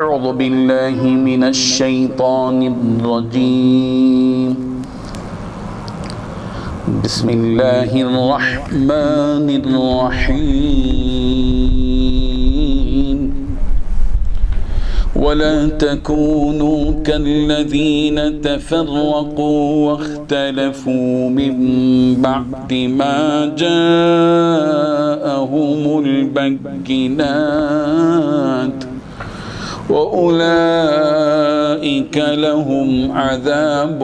أعوذ بالله من الشيطان الرجيم بسم الله الرحمن الرحيم ولا تكونوا كالذين تفرقوا واختلفوا من بعد ما جاءهم البينات وأولئك لهم عذاب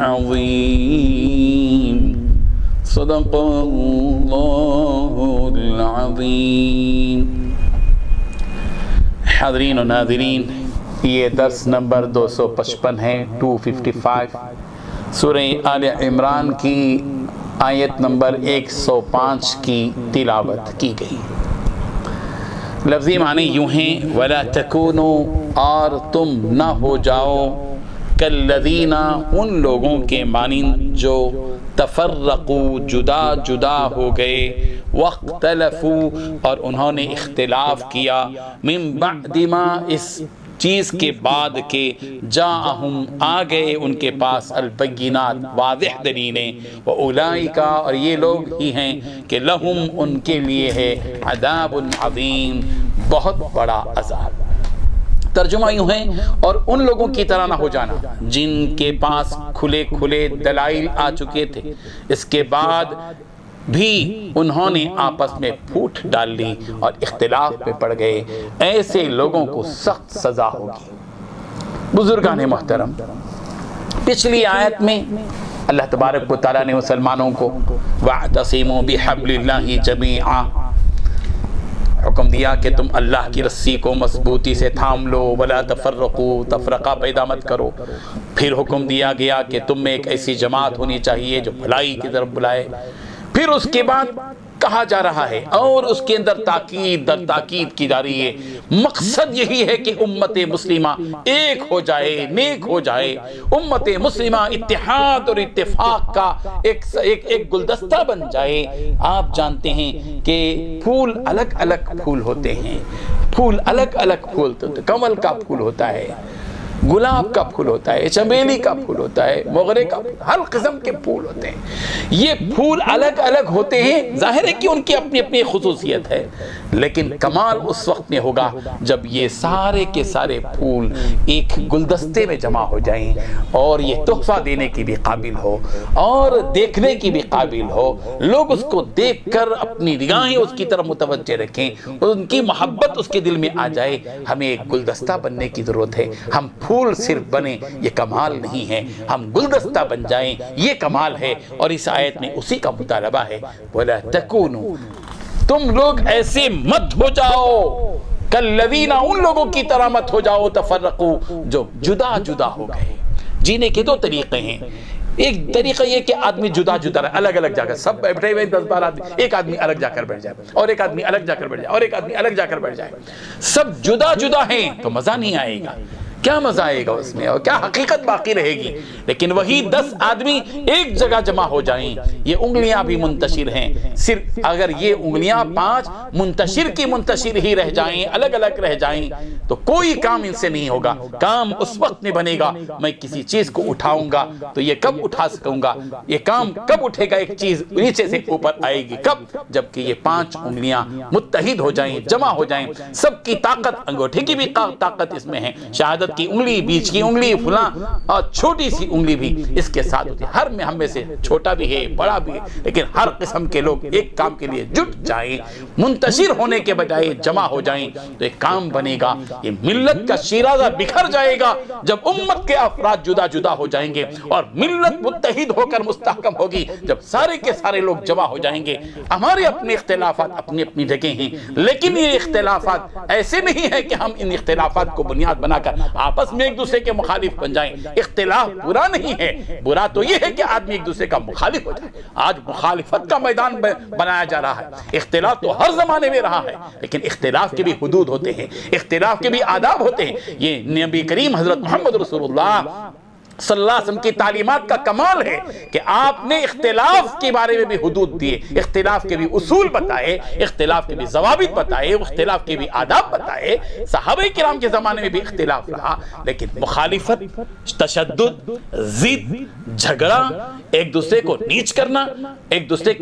عظيم صدق اللہ العظیم۔ حاضرین و ناظرین، یہ درس نمبر 255 ہے، 255 سورہ آل عمران کی آیت نمبر 105 کی تلاوت کی گئی۔ لفظی معنی یوں ہیں، وَلَا تَكُونُوا، اور تم نہ ہو جاؤ، کالذین، ان لوگوں کے مانند جو تفرقوا، جدا جدا ہو گئے، واختلفوا، اور انہوں نے اختلاف کیا، من بعد ما، اس چیز کے بعد کہ جاءہم، آ گئے ان کے پاس، البینات، واضح دلیلیں، واولئک، اور یہ لوگ ہی ہیں کہ لہم، ان کے لیے ہے، عذاب عظیم، بہت بڑا عذاب۔ ترجمہ یوں ہے، اور ان لوگوں کی طرح نہ ہو جانا جن کے پاس کھلے کھلے دلائل آ چکے تھے، اس کے بعد بھی انہوں نے آپس میں پھوٹ ڈال لی اور اختلاف میں پڑ گئے، ایسے لوگوں کو سخت سزا ہوگی۔ بزرگان محترم، پچھلی آیت میں اللہ تبارک و تعالیٰ نے مسلمانوں کو وَاعْتَصِمُوا بِحَبْلِ اللَّهِ جَمِيعًا حکم دیا کہ تم اللہ کی رسی کو مضبوطی سے تھام لو، وَلَا تَفَرَّقُوا، تفرقہ پیدا مت کرو۔ پھر حکم دیا گیا کہ تم میں ایک ایسی جماعت ہونی چاہیے جو بھلائی کی طرف بلائے۔ پھر اس کے بعد کہا جا رہا ہے، اور اس کے اندر تاکید در تاکید کی جا رہی ہے، مقصد یہی ہے کہ امت مسلمہ ایک ہو جائے، نیک ہو جائے۔ امت مسلمہ اتحاد اور اتفاق کا ایک گلدستہ بن جائے۔ آپ جانتے ہیں کہ پھول الگ الگ پھول ہوتے ہیں، پھول الگ الگ پھول ہوتے ہیں، کمل کا پھول ہوتا ہے، گلاب کا پھول ہوتا ہے، چمیلی کا پھول ہوتا ہے، موغرے کا پھول، ہر قسم کے پھول ہوتے ہیں۔ یہ پھول الگ الگ ہوتے ہیں، ظاہر ہے کہ ان کی اپنی اپنی خصوصیت ہے، لیکن کمال اس وقت میں ہوگا جب یہ سارے کے سارے پھول ایک گلدستے میں جمع ہو جائیں اور یہ تحفہ دینے کی بھی قابل ہو اور دیکھنے کی بھی قابل ہو، لوگ اس کو دیکھ کر اپنی نگاہیں اس کی طرف متوجہ رکھیں، ان کی محبت اس کے دل میں آ جائے۔ ہمیں ایک گلدستہ بننے کی ضرورت ہے، ہم پھول صرف بنے یہ کمال نہیں ہے، ہم گلدستہ بن جائیں یہ کمال ہے، اور اس آیت میں اسی کا مطالبہ ہے، وَلَا تَكُونُوا، تم لوگ ایسے مت ہو جاؤ، کالذین، ان لوگوں کی طرح مت ہو جاؤ، تفرقوا، جو جدا جدا ہو گئے۔ جینے کے دو طریقے ہیں، ایک طریقہ یہ کہ آدمی جدا جدا رہے، الگ الگ جا کر، سب بیٹھے ہوئے 10-12 آدمی، ایک آدمی الگ جا کر بیٹھ جائے، اور ایک آدمی الگ جا کر بیٹھ جائے، اور ایک آدمی الگ جا کر بیٹھ جائے۔ سب جدا جدا ہیں تو مزہ نہیں آئے گا، کیا مزہ آئے گا اس میں، اور کیا حقیقت باقی رہے گی؟ لیکن وہی 10 آدمی ایک جگہ جمع ہو جائیں، یہ انگلیاں بھی منتشر ہیں، صرف اگر یہ انگلیاں 5 منتشر کی منتشر ہی رہ جائیں، الگ الگ رہ جائیں، تو کوئی کام ان سے نہیں ہوگا۔ کام اس وقت میں بنے گا، میں کسی چیز کو اٹھاؤں گا تو یہ کب اٹھا سکوں گا، یہ کام کب اٹھے گا، ایک چیز نیچے سے اوپر آئے گی کب، جبکہ یہ 5 انگلیاں متحد ہو جائیں، جمع ہو جائیں۔ سب کی طاقت، انگوٹھے کی بھی طاقت اس میں ہے، شہادت کی انگلی، بیچ کی انگلی، فلاں، اور چھوٹی سی انگلی بھی اس کے ساتھ ہوتی ہے۔ ہر میں ہم میں سے چھوٹا بھی ہے، بڑا بھی ہے، لیکن ہر قسم کے لوگ ایک کام کے لیے جٹ جائیں، منتشر ہونے کے بجائے جمع ہو جائیں تو ایک کام بنے گا۔ یہ ملت کا شیرازہ بکھر جائے گا جب امت کے افراد جدا جدا ہو جائیں گے، اور ملت متحد ہو کر مستحکم ہوگی جب سارے کے سارے لوگ جمع ہو جائیں گے۔ ہمارے اپنے اختلافات اپنی اپنی جگہ ہیں، لیکن یہ اختلافات ایسے نہیں ہے کہ ہم ان اختلافات کو بنیاد بنا کر آپس میں ایک دوسرے کے مخالف بن جائیں۔ اختلاف برا نہیں ہے، برا تو یہ ہے کہ آدمی ایک دوسرے کا مخالف ہو جائے۔ آج مخالفت کا میدان بنایا جا رہا ہے۔ اختلاف تو ہر زمانے میں رہا ہے، لیکن اختلاف کے بھی حدود ہوتے ہیں، اختلاف کے بھی آداب ہوتے ہیں۔ یہ نبی کریم حضرت محمد رسول اللہ صلی اللہ علیہ وسلم کی تعلیمات کا کمال ہے کہ آپ نے اختلاف کے بارے میں بھی حدود دیے، اختلاف کے بھی اصول بتائے، اختلاف کے بھی ضوابط بتائے، اختلاف کے بھی آداب بتائے۔ صحابہ کرام کے زمانے میں بھی اختلاف رہا، لیکن مخالفت، تشدد، ضد، جھگڑا، ایک دوسرے کو نیچ کرنا، ایک دوسرے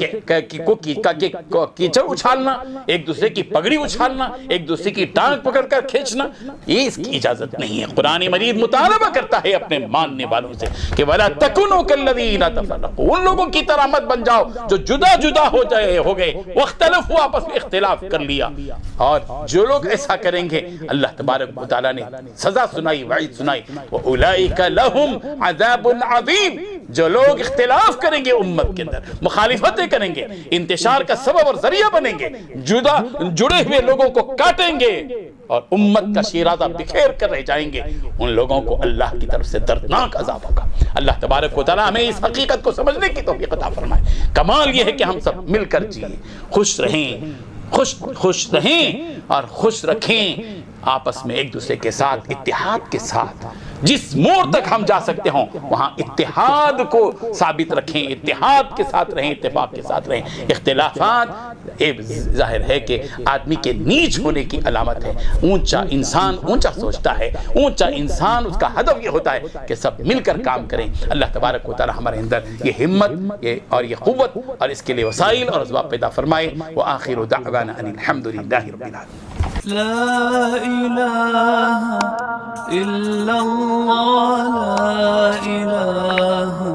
کو کیچڑ اچھالنا، ایک دوسرے کی پگڑی اچھالنا، ایک دوسرے کی ٹانگ پکڑ کر کھینچنا، یہ اس کی اجازت نہیں ہے۔ قرآن مجید مطالبہ کرتا ہے اپنے ماننے والوں سے کہ وَلَا تَكُونُوا كَالَّذِينَ تَفَرَّقُوا، ان لوگوں کی طرح مت بن جاؤ جو جدا جدا ہو گئے، واختلفوا، آپس میں اختلاف کر لیا۔ اور جو لوگ ایسا کریں گے اللہ تبارک و تعالیٰ نے سزا سنائی، وعید سنائی، وَأُولَئِكَ لَهُمْ عَذَابٌ عَظِيمٌ، جو لوگ اختلاف کریں گے امت کے اندر، مخالفتیں کریں گے، انتشار کا سبب اور ذریعہ بنیں گے، جڑے ہوئے لوگوں کو کاٹیں گے اور امت کا شیرازہ بکھیر کر رہ جائیں گے، ان لوگوں کو اللہ کی طرف سے دردناک عذاب ہوگا۔ اللہ تبارک و تعالیٰ ہمیں اس حقیقت کو سمجھنے کی توفیق عطا فرمائے۔ کمال یہ ہے کہ ہم سب مل کر جئیں، خوش رہیں، خوش رہیں اور خوش رکھیں آپس میں ایک دوسرے کے ساتھ، اتحاد کے ساتھ۔ جس موڑ تک ہم جا سکتے ہوں وہاں اتحاد کو ثابت رکھیں، اتحاد کے ساتھ رہیں، اتفاق کے ساتھ رہیں۔ اختلافات ایک ظاہر ہے کہ آدمی کے نیچ ہونے کی علامت ہے۔ اونچا انسان اونچا سوچتا ہے، اونچا انسان اس کا ہدف یہ ہوتا ہے کہ سب مل کر کام کریں۔ اللہ تبارک و تعالی ہمارے اندر یہ ہمت اور یہ قوت اور اس کے لیے وسائل اور اسباب پیدا فرمائے۔ وآخر دعوانا ان الحمد للہ رب العالمین۔ لا إله إلا الله، لا إله